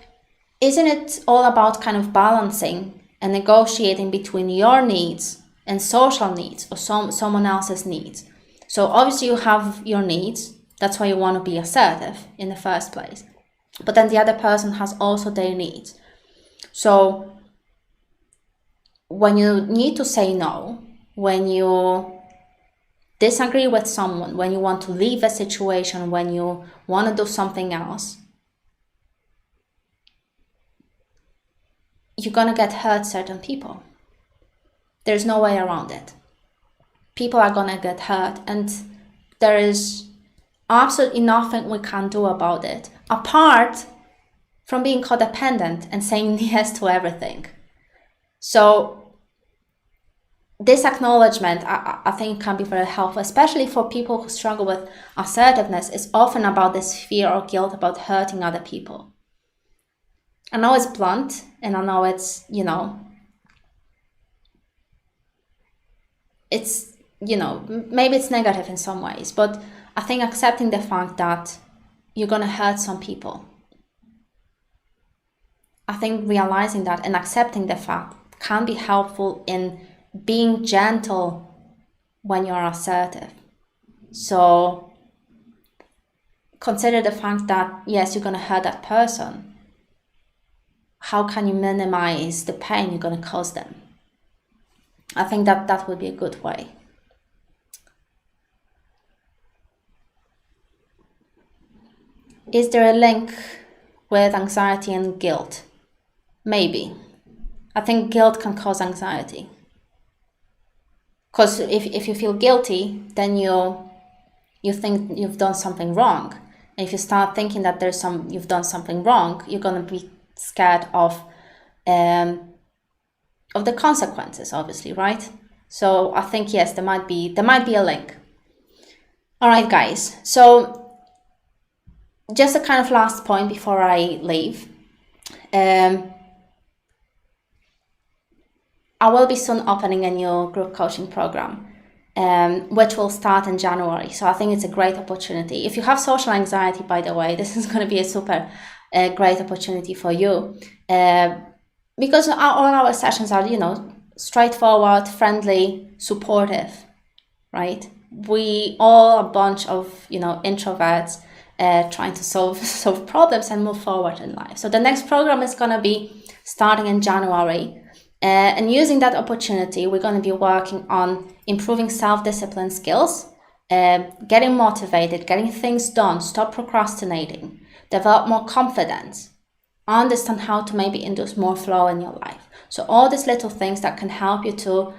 isn't it all about kind of balancing and negotiating between your needs and social needs or someone else's needs? So obviously you have your needs. That's why you want to be assertive in the first place. But then the other person has also their needs. So when you need to say no, when you disagree with someone, when you want to leave a situation, when you want to do something else, you're going to hurt certain people. There's no way around it. People are going to get hurt, and there is absolutely nothing we can do about it apart from being codependent and saying yes to everything. So this acknowledgement, I think, can be very helpful, especially for people who struggle with assertiveness. It's often about this fear or guilt about hurting other people. I know it's blunt, and I know it's, maybe it's negative in some ways, but I think accepting the fact that you're going to hurt some people, I think realizing that and accepting the fact can be helpful in being gentle when you're assertive. So consider the fact that, yes, you're going to hurt that person. How can you minimize the pain you're going to cause them? I think that would be a good way. Is there a link with anxiety and guilt? Maybe. I think guilt can cause anxiety. Because if you feel guilty, then you think you've done something wrong. And if you start thinking that you've done something wrong, you're going to be scared of the consequences, obviously, right? So I think, yes, there might be a link. All right, guys. So just a kind of last point before I leave. I will be soon opening a new group coaching program, which will start in January. So I think it's a great opportunity. If you have social anxiety, by the way, this is going to be a super great opportunity for you, because all our sessions are, straightforward, friendly, supportive, right? We all a bunch of, introverts trying to solve problems and move forward in life. So the next program is going to be starting in January. And using that opportunity, we're going to be working on improving self-discipline skills, getting motivated, getting things done, stop procrastinating, develop more confidence, understand how to maybe induce more flow in your life. So all these little things that can help you to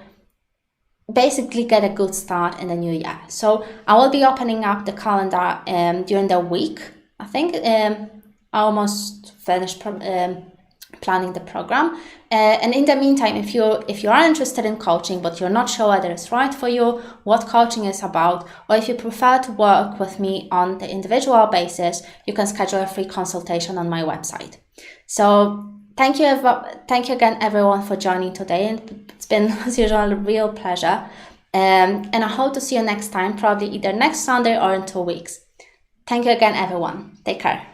basically get a good start in the new year. So I will be opening up the calendar during the week. I think I almost finished planning the program. And in the meantime, if you are interested in coaching, but you're not sure whether it's right for you, what coaching is about, or if you prefer to work with me on the individual basis, you can schedule a free consultation on my website. So thank you again, everyone, for joining today. And it's been, as usual, a real pleasure. And I hope to see you next time, probably either next Sunday or in 2 weeks. Thank you again, everyone. Take care.